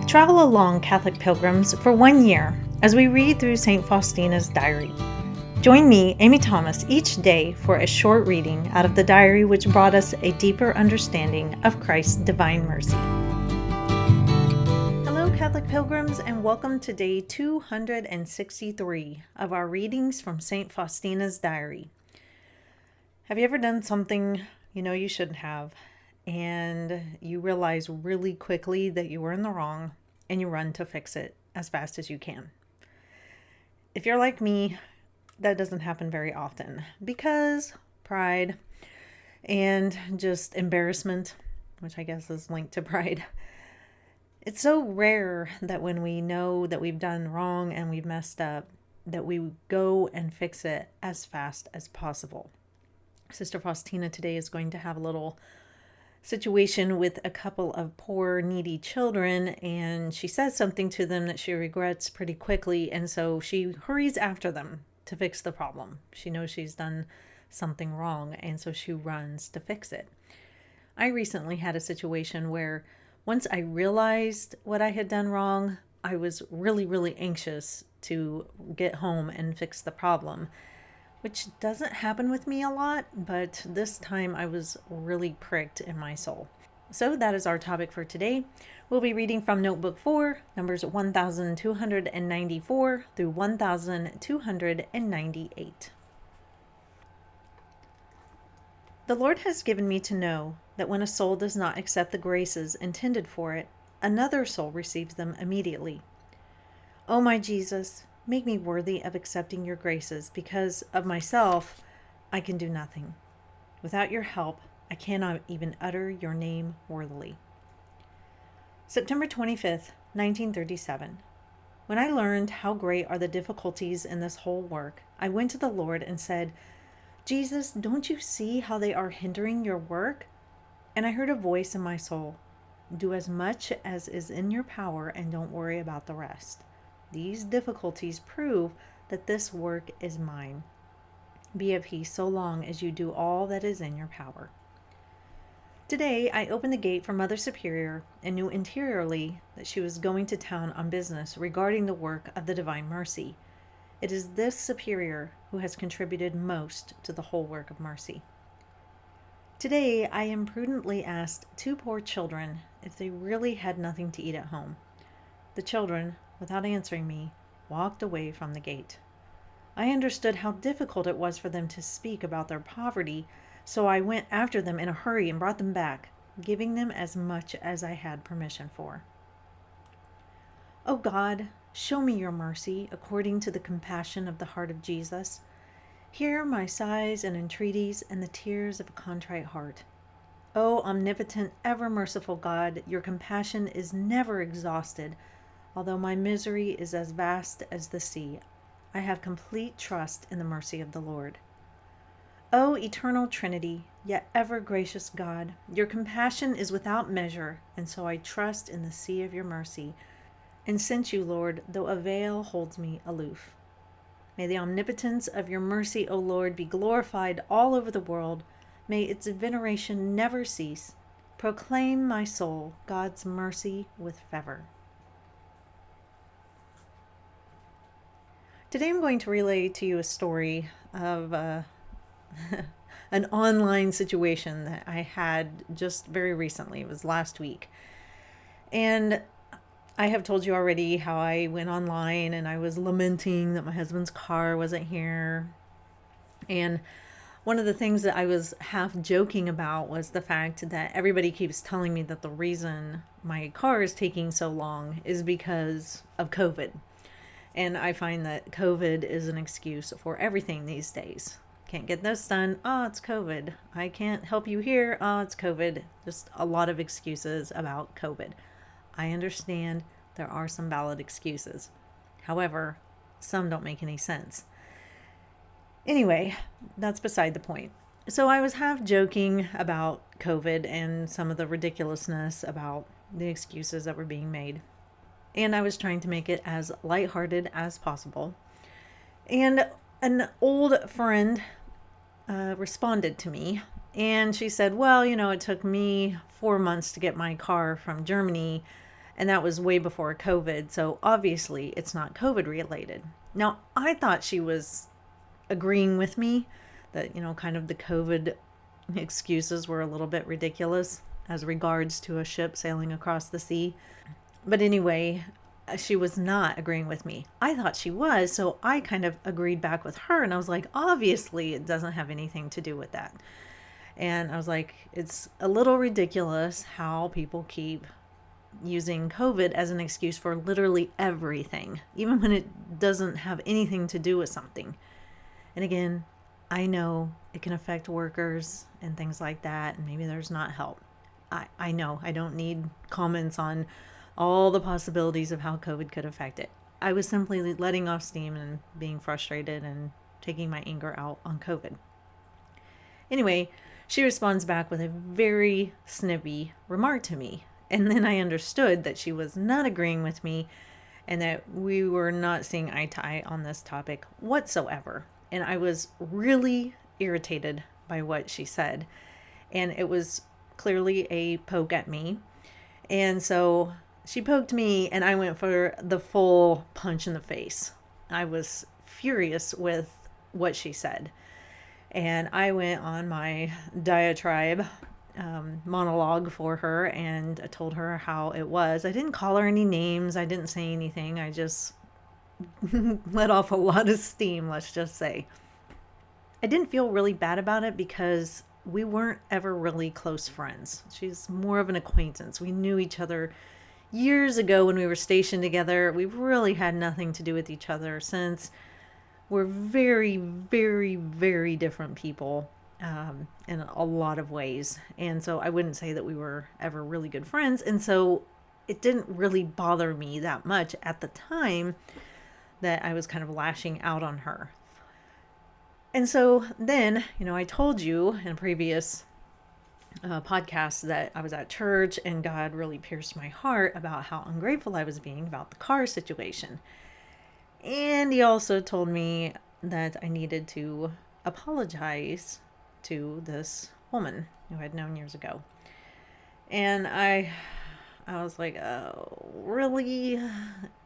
Travel along, Catholic pilgrims, for 1 year as we read through St. Faustina's diary. Join me, Amy Thomas, each day for a short reading out of the diary which brought us a deeper understanding of Christ's divine mercy. Hello, Catholic pilgrims, and welcome to day 263 of our readings from St. Faustina's diary. Have you ever done something you know you shouldn't have, and you realize really quickly that you were in the wrong, and you run to fix it as fast as you can? If you're like me, that doesn't happen very often because pride and just embarrassment, which I guess is linked to pride. It's so rare that when we know that we've done wrong and we've messed up, that we go and fix it as fast as possible. Sister Faustina today is going to have a little situation with a couple of poor, needy children, and she says something to them that she regrets pretty quickly, and so she hurries after them to fix the problem. She knows she's done something wrong, and so she runs to fix it. I recently had a situation where once I realized what I had done wrong, I was really, really anxious to get home and fix the problem, which doesn't happen with me a lot, but this time I was really pricked in my soul. So that is our topic for today. We'll be reading from Notebook 4, numbers 1294 through 1298. The Lord has given me to know that when a soul does not accept the graces intended for it, another soul receives them immediately. O my Jesus, make me worthy of accepting your graces, because of myself I can do nothing. Without your help, I cannot even utter your name worthily. September 25th, 1937. When I learned how great are the difficulties in this whole work, I went to the Lord and said, Jesus, don't you see how they are hindering your work? And I heard a voice in my soul, do as much as is in your power and don't worry about the rest. These difficulties prove that this work is mine. Be at peace so long as you do all that is in your power. Today, I opened the gate for Mother Superior and knew interiorly that she was going to town on business regarding the work of the Divine Mercy. It is this Superior who has contributed most to the whole work of mercy. Today, I imprudently asked two poor children if they really had nothing to eat at home. The children, without answering me, walked away from the gate. I understood how difficult it was for them to speak about their poverty, so I went after them in a hurry and brought them back, giving them as much as I had permission for. O God, show me your mercy according to the compassion of the heart of Jesus. Hear my sighs and entreaties and the tears of a contrite heart. O omnipotent, ever merciful God, your compassion is never exhausted. Although my misery is as vast as the sea, I have complete trust in the mercy of the Lord. O eternal Trinity, yet ever gracious God, your compassion is without measure, and so I trust in the sea of your mercy, and since you, Lord, though a veil holds me aloof. May the omnipotence of your mercy, O Lord, be glorified all over the world. May its veneration never cease. Proclaim, my soul, God's mercy with fervor. Today I'm going to relay to you a story of an online situation that I had just very recently. It was last week. And I have told you already how I went online and I was lamenting that my husband's car wasn't here. And one of the things that I was half joking about was the fact that everybody keeps telling me that the reason my car is taking so long is because of COVID. And I find that COVID is an excuse for everything these days. Can't get this done. Oh, it's COVID. I can't help you here. Oh, it's COVID. Just a lot of excuses about COVID. I understand there are some valid excuses. However, some don't make any sense. Anyway, that's beside the point. So I was half joking about COVID and some of the ridiculousness about the excuses that were being made. And I was trying to make it as lighthearted as possible. And an old friend responded to me, and she said, well, it took me 4 months to get my car from Germany, And that was way before COVID. So obviously it's not COVID related. Now, I thought she was agreeing with me that, kind of the COVID excuses were a little bit ridiculous as regards to a ship sailing across the sea. But anyway, she was not agreeing with me. I thought she was, so I kind of agreed back with her, and I was like, obviously, it doesn't have anything to do with that. And I was like, it's a little ridiculous how people keep using COVID as an excuse for literally everything, even when it doesn't have anything to do with something. And again, I know it can affect workers and things like that, and maybe there's not help. I know I don't need comments on all the possibilities of how COVID could affect it. I was simply letting off steam and being frustrated and taking my anger out on COVID. Anyway, she responds back with a very snippy remark to me. And then I understood that she was not agreeing with me and that we were not seeing eye to eye on this topic whatsoever. And I was really irritated by what she said. And it was clearly a poke at me. And so she poked me, and I went for the full punch in the face. I was furious with what she said. And I went on my diatribe monologue for her and I told her how it was. I didn't call her any names. I didn't say anything. I just let off a lot of steam, let's just say. I didn't feel really bad about it because we weren't ever really close friends. She's more of an acquaintance. We knew each other years ago when we were stationed together. We've really had nothing to do with each other since. We're very, very, very different people in a lot of ways. And so I wouldn't say that we were ever really good friends. And so it didn't really bother me that much at the time that I was kind of lashing out on her. And so then, I told you in a previous podcast that I was at church and God really pierced my heart about how ungrateful I was being about the car situation. And he also told me that I needed to apologize to this woman who I'd known years ago. And I was like, oh, really?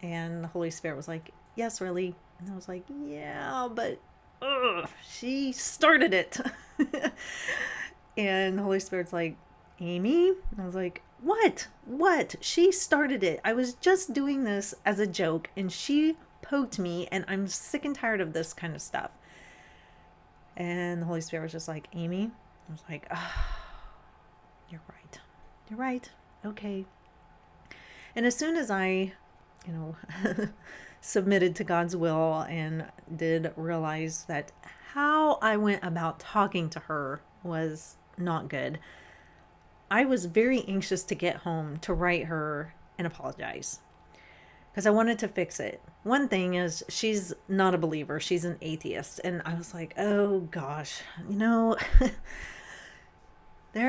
And the Holy Spirit was like, yes, really. And I was like, yeah, but she started it. And the Holy Spirit's like, Amy? And I was like, what? What? She started it. I was just doing this as a joke, and she poked me, and I'm sick and tired of this kind of stuff. And the Holy Spirit was just like, Amy? I was like, oh, you're right. You're right. Okay. And as soon as I, submitted to God's will and did realize that how I went about talking to her was not good, I was very anxious to get home to write her and apologize because I wanted to fix it. One thing is she's not a believer. She's an atheist. And I was like, oh gosh, there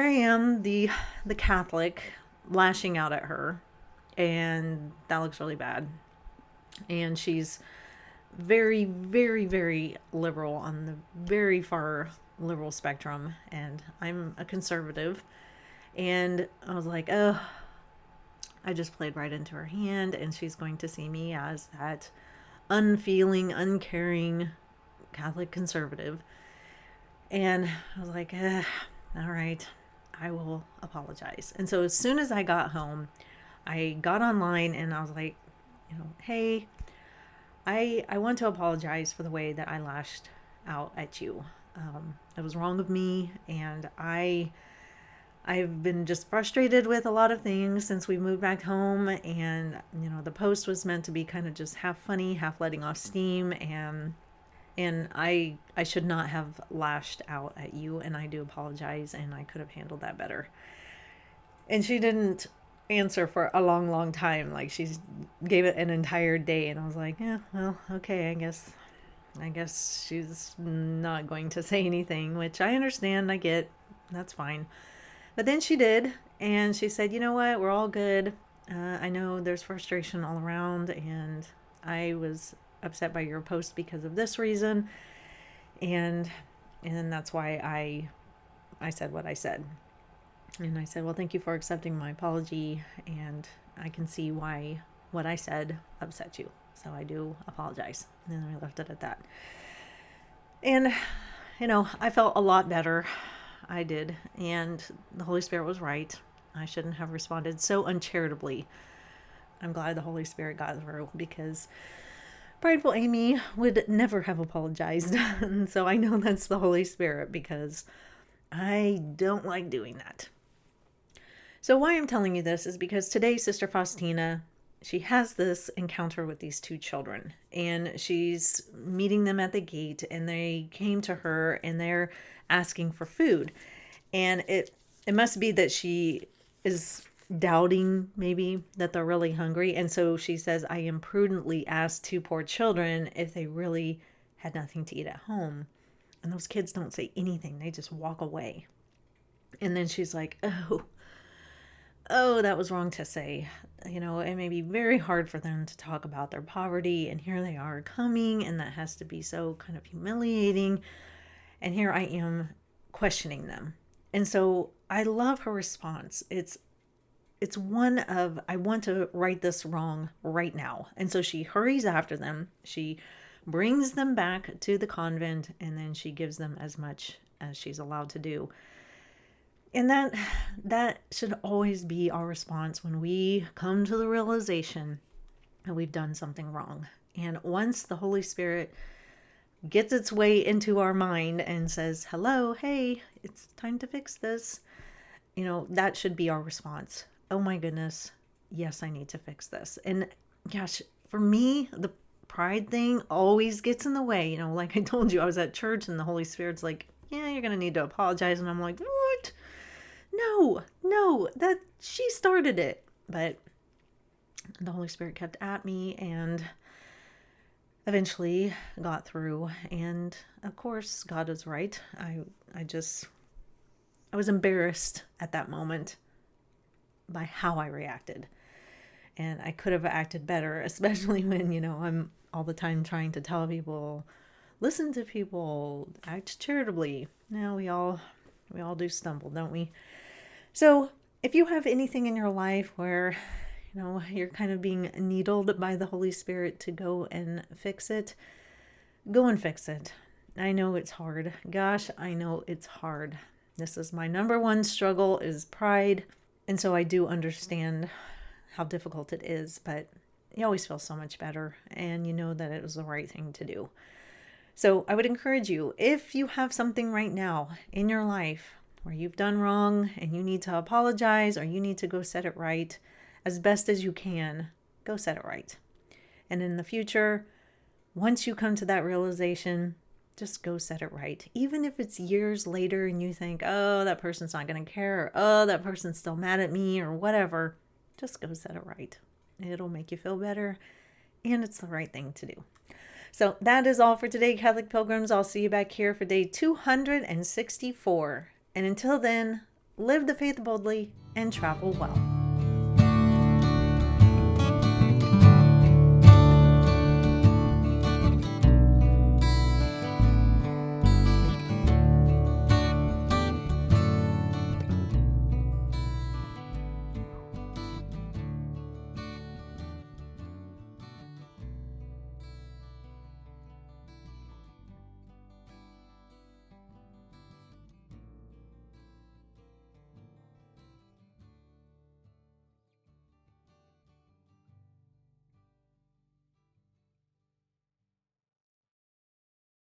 I am, the Catholic, lashing out at her. And that looks really bad. And she's very, very, very liberal on the very far liberal spectrum. And I'm a conservative. And I was like, oh, I just played right into her hand, and she's going to see me as that unfeeling, uncaring Catholic conservative. And I was like, all right, I will apologize. And so as soon as I got home, I got online and I was like, hey, I want to apologize for the way that I lashed out at you. It was wrong of me, and I've been just frustrated with a lot of things since we moved back home. And, the post was meant to be kind of just half funny, half letting off steam. And I should not have lashed out at you. And I do apologize. And I could have handled that better. And she didn't answer for a long, long time. Like, she gave it an entire day. And I was like, yeah, well, okay, I guess she's not going to say anything, which I understand. I get. That's fine. But then she did, and she said, you know what, we're all good. I know there's frustration all around, and I was upset by your post because of this reason. And that's why I said what I said. And I said, well, thank you for accepting my apology. And, I can see why what I said upset you. So I do apologize. And I left it at that. And, I felt a lot better. I did. And the Holy Spirit was right. I shouldn't have responded so uncharitably. I'm glad the Holy Spirit got through, because prideful Amy would never have apologized. And so I know that's the Holy Spirit, because I don't like doing that. So why I'm telling you this is because today Sister Faustina, she has this encounter with these two children, and she's meeting them at the gate, and they came to her and they're asking for food. And it must be that she is doubting maybe that they're really hungry. And so she says, I imprudently asked two poor children if they really had nothing to eat at home. And those kids don't say anything. They just walk away. And then she's like, oh, that was wrong to say. It may be very hard for them to talk about their poverty, and here they are coming, and that has to be so kind of humiliating. And here I am questioning them. And so I love her response. It's one of, I want to right this wrong right now. And so she hurries after them. She brings them back to the convent, and then she gives them as much as she's allowed to do. And that should always be our response when we come to the realization that we've done something wrong. And once the Holy Spirit gets its way into our mind and says, hello, hey, it's time to fix this, that should be our response. Oh my goodness, yes, I need to fix this. And gosh, for me, the pride thing always gets in the way. Like I told you, I was at church and the Holy Spirit's like, yeah, you're going to need to apologize. And I'm like, what? No, that she started it. But the Holy Spirit kept at me and eventually got through. And of course, God is right. I was embarrassed at that moment by how I reacted. And I could have acted better, especially when, I'm all the time trying to tell people, listen to people, act charitably. Now we all do stumble, don't we? So if you have anything in your life where, you're kind of being needled by the Holy Spirit to go and fix it, go and fix it. I know it's hard. Gosh, I know it's hard. This is my number one struggle, is pride. And so I do understand how difficult it is, but you always feel so much better, and you know that it was the right thing to do. So I would encourage you, if you have something right now in your life where you've done wrong and you need to apologize, or you need to go set it right as best as you can, go set it right. And in the future, once you come to that realization, just go set it right. Even if it's years later and you think, oh, that person's not going to care, or oh, that person's still mad at me, or whatever, just go set it right. It'll make you feel better, and it's the right thing to do. So that is all for today, Catholic Pilgrims. I'll see you back here for day 264. And until then, live the faith boldly and travel well.